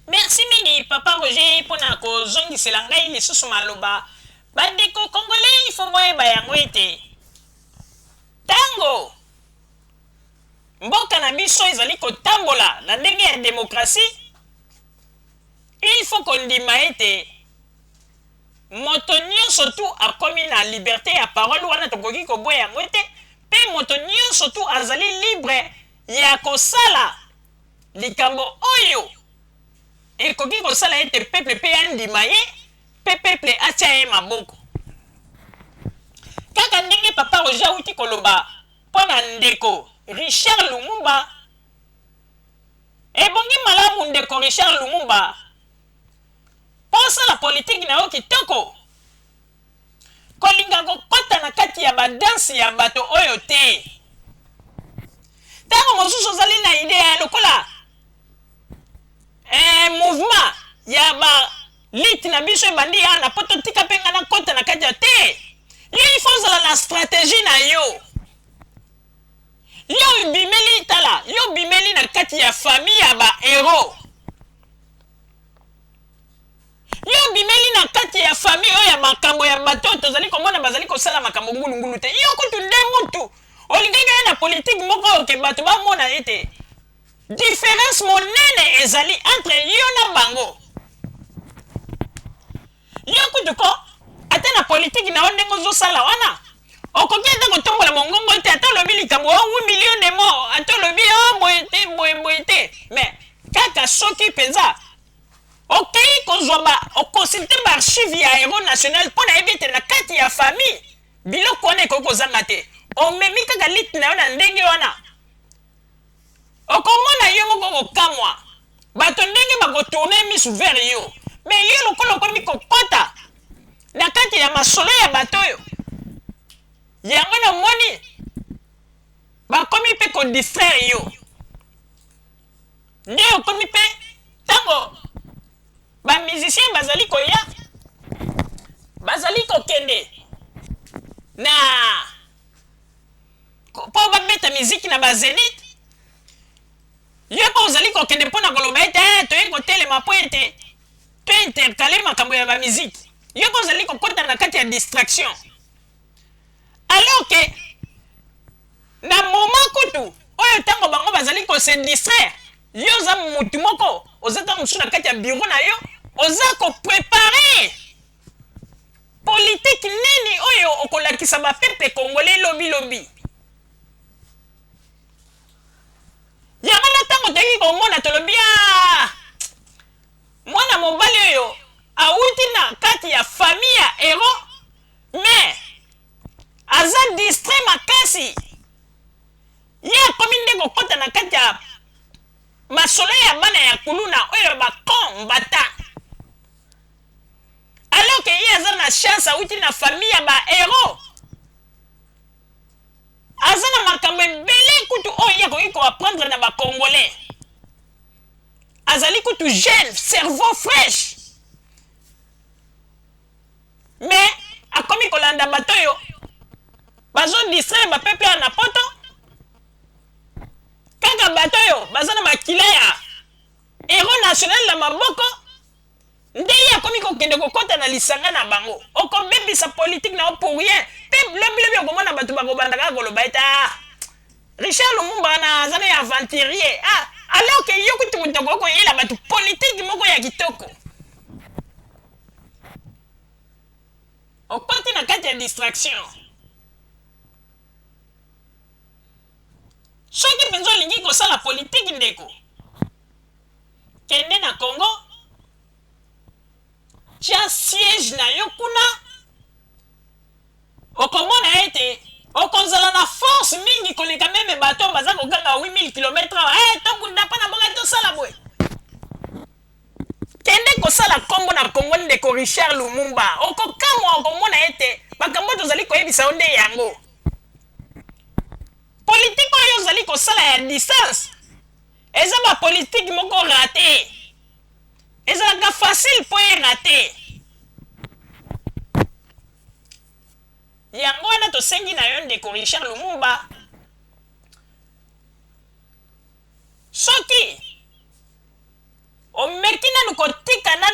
Merci mingi papa Roger pona ko zongi selangai li susu maloba. Bandeko congolais il faut moyeba yango ete. Tango mboka na biso ezali kotambola na ndenge ya démocratie. Il faut qu'on dima ete moto nyonso tu akomi na liberté ya parole wana tokoki koboya yango ete pe moto nyonso tu azali libre ya kosala likambo oyo ekoki kosala ete peuple pe andima ye pe peuple atia ye maboko kaka ndenge papa Roger auti koloba mpona ndeko Richard Lumumba ebongi malamu ndeko Richard Lumumba posa la politique na yo kitoko kolinga kokota na kati ya badansi ya bato oyo te ntango mosusu ozali na idea ya lokola mouvement ya balite na biso ebandi ya na po totika mpe nga na kota na kati ya te yo ifo ozala na stratégie na yo yo bimeli tala yo bimeli na kati ya famille ya bahero yo bimeli na kati ya famille oyo ya makambo ya bato tozali komona bazali kosala makambo ngulungulu te yo kutu nde mutu olingaki yo na politike moko oyo ke bato bamona ete différence monene ezali entre yo na bango yo kutu ko ata na politike na yo ndenge ozosala wana okoki ata kotombola mongongo te ata olobi likambo 8 million de mo ata olobi boye te mais kaka soki mpenza okei kozwa okonsulte baarchive ya héros national mpo na yebi ete na kati ya famille biloko wana ekoki kozanga te omemi kaka lite na yo na ndenge wana okomona yo moko kokamwa bato ndenge bakotourne misu vers yo mais yo lokola okomi kokota na kati ya masolo ya bato oyo yango namoni bakomi mpe kodistraire yo nde okomi mpe ntango bamusicien bazali koya bazali kokende na mpo babeta miziki na bazénith yo mpo ozali kokende mpona koloba ete toye kotelema mpo ete tointercale makambo ya bamiziki yo mpo ozali kokota na kati ya distraction alors ke na moment kutu oyo ntango bango bazali kose distraire yo oza mutu moko oza ta mosusu na kati ya bureau na yo oza koprepare politike nini oyo okolakisa bapeple congolais lobi yango na ntango toyeki komona tolobi mwana mobali oyo awuti na kati ya famille ya héros mais aza distrait makasi ye akomi nde kokota na kati ya masolo ya bana ya kuluna oyo bakombata alors que ye aza na chance awuti na famille ya bahero aza na makambo ebele kutu oyo ye akoki koapprendre na bacongolais azali kutu jeune cerveau fraîche mais akomi kolanda bato oyo bazodistraire bapeuple ya na poto kaka bato oyo baza na makila ya héros national na maboko nde ye akomi kokende kokota na lisanga na bango okobebisa politike na yo pour rien mpe lobilobi okomona bato bakobanda kaka koloba ete Richard Lumumba wana aza na ya aventurier alors ke yo kutu mutoko okoyela bato politike moko ya kitoko okoti na kati ya distraction soki mpenza olingi kosala politike ndeko kende na Congo tia siège na yo kuna okomona ete okozala na force mingi koleka meme bato baza kokanga 8000 km tokunda mpo na bonga tosala boye kende kosala kombo na Congo ndeko Richard Lumumba okokamwa okomona ete makambo tozali koyebisa yo nde yango politike oyo ozali kosala ya distance eza bapolitike moko rate ezalaka facile mpo erate yango wana tosengi na yo ndeko Richard Lumumba soki omeki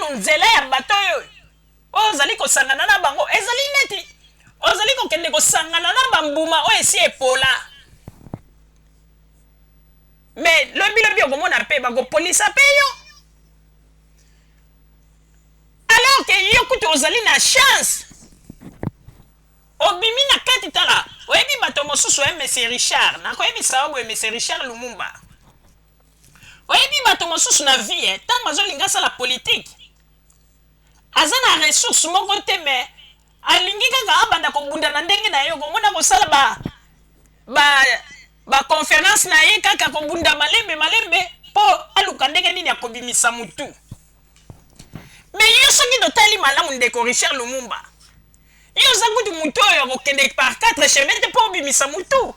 nanu nzela ya bato oyo ozali kosangana na bango ezali neti ozali kokende kosangana na bambuma oyo esi epola mais lobi okomona mpe bakopolisa mpe yo alors que yo kutu ozali na chance obimi na kati tala oyebi bato mosusu oye monsieur Richard nakoyebisa oboye monsieur Richard Lumumba oyebi bato mosusu na vie ntango azolinga asala politike aza na ressource moko te me alingi kaka abanda kobunda na ndenge na yo komona kosala baconférence na ye kaka kobunda malembe mpo aluka ndenge nini akobimisa mutu me yo soki totali malamu ndeko Richard Lumumba yo oza kutu mutu oyo akokende par 4 chemin te mpo obimisa mutu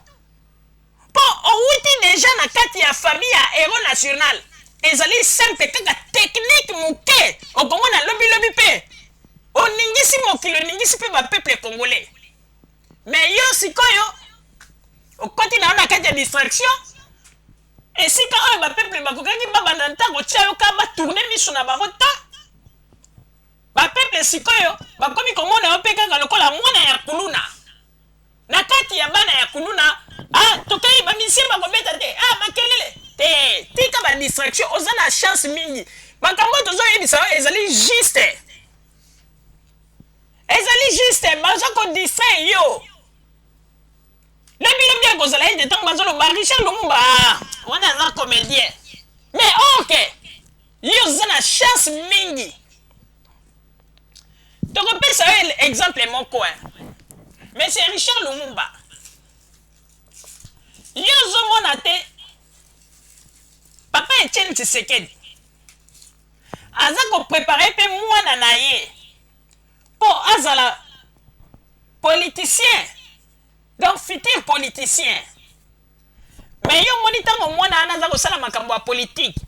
mpo owuti deja na kati ya famille ya héros national ezali simple kaka technique moke okomona lobi mpe oningisi mokili oningisi mpe bapeuple congolais mais yo sikoyo okoti na yo na kati ya distraction esika oyo bapeuple bakokaki babanda ntango tia yo ka batourne miso na bango ta bapeuple sikoyo bakomi komona yo mpe kaka lokola mwana ya kuluna na kati ya bana ya kuluna tokai bamisie bakobeta te makelele te tika badistraction oza na chance mingi makambo tozoyebisa yo ezali juste baza kodistraire yo lobi akozala ete ntango bazoloba Richard Lumumba wana aza comédien mais ok yo oza na chance mingi tokopesa yo exemple moko monsieur Richard Lumumba yo ozomona te papa Etienne Tshisekedi aza koprepare mpe mwana na ye mpo azala politicien donc futur politicien mais yo moni ntango mwana wana aza kosala makambo ya politike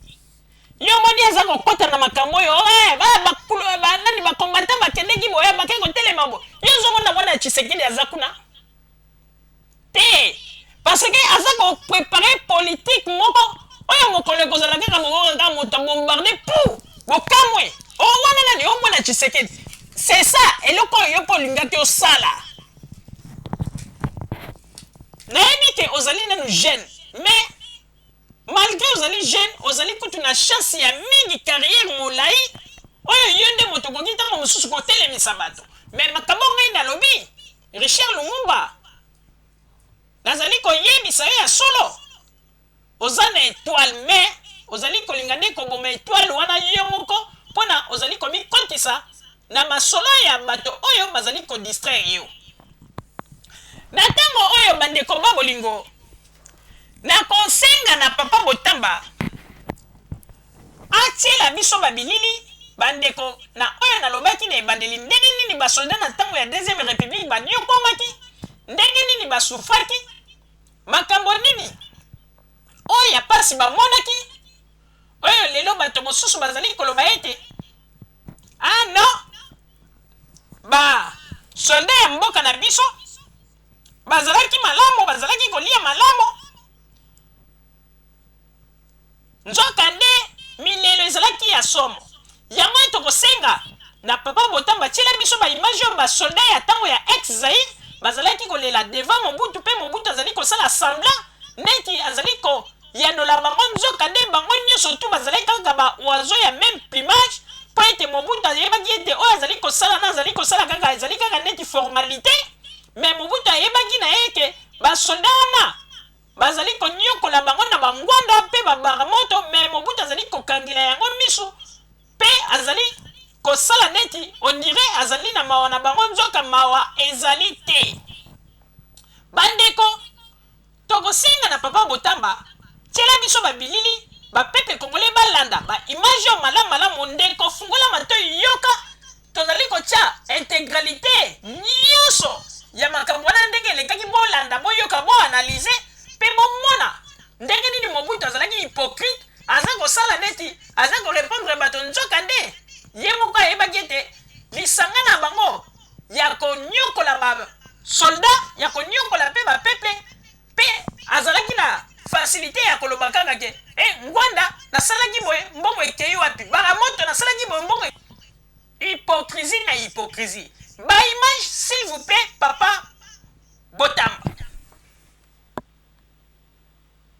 yo moni aza kokota na makambo oyo nani bakombata bakendeki boye bake kotelema bo yo ozomona mwana ya Tshisekedi aza kuna te parce que aza koprepare politique moko oyo mokolo ekozala kaka moko kaka moto abombarde pou bokamwe wana nani o mwana Tshisekedi c'est ça eloko oyo yo mpo olingaki osala nayebi ke ozali nanu jeune mais malgré ozali jeune ozali kutu na chance ya mingi carrière molai oyo yo nde moto okoki ntango mosusu kotelemisa bato mais makambo ngai nalobi Richard Lumumba nazali koyebisa yo ya solo oza na étoile mais ozali kolinga nde koboma étoile wana yo moko mpona ozali komikontisa na masolo ya bato oyo bazali kodistraire yo na ntango oyo bandeko ba bolingo nakosenga na papa Botamba atiela biso babilili bandeko na oyo nalobaki na ebandeli ndenge nini basolda na ntango ya deuxième république banyokomaki ndenge nini basufaki makambo nini oyo ya pasi bamonaki oyo lelo bato mosusu bazali koloba ete non basolda ya mboka na biso bazalaki malamu bazalaki kolia malamu nzoka nde milelo ezalaki ya somo yango tokosenga na papa Botamba tiela biso baimage oyo basolda ya ntango ya ex Zaïre bazalaki kolela devant Mobutu mpe Mobutu azali kosala semblant neti azali koyanola bango nzoka nde bango nyonso tu bazalaki kaka baoiseau ya même plumage mpo ete Mobutu ayebaki ete oyo azali kosala na azali kosala kaka ezali kaka neti formalité mais Mobutu ayebaki na ye ke basolda wana bazali konyokola bango na bangwanda mpe babara moto mais Mobutu azali kokangela yango miso mpe azali kosala neti ondire azali na mawa na bango nzoka mawa ezali te bandeko tokosenga na papa Botamba tiela biso babilili bapepe kongole balanda baimage yo malamu ndeko fungola mato yoka tozali kotia intégralité nyonso ya makambo wana ndenge elekaki bolanda boyoka boanalyse mpe bomona ndenge nini Mobutu azalaki hypocrite aza kosala neti aza korépondre bato nzoka nde ye moko ayebaki ete lisanga na bango ya konyokola basolda ya konyokola mpe bapeple mpe azalaki na facilité ya koloba kaka ke ngwanda nasalaki boye mbongo ekei wapi baramoto nasalaki boye mbongo hypocrisie na hypocrisie. Ba image, s'il vous plaît, papa,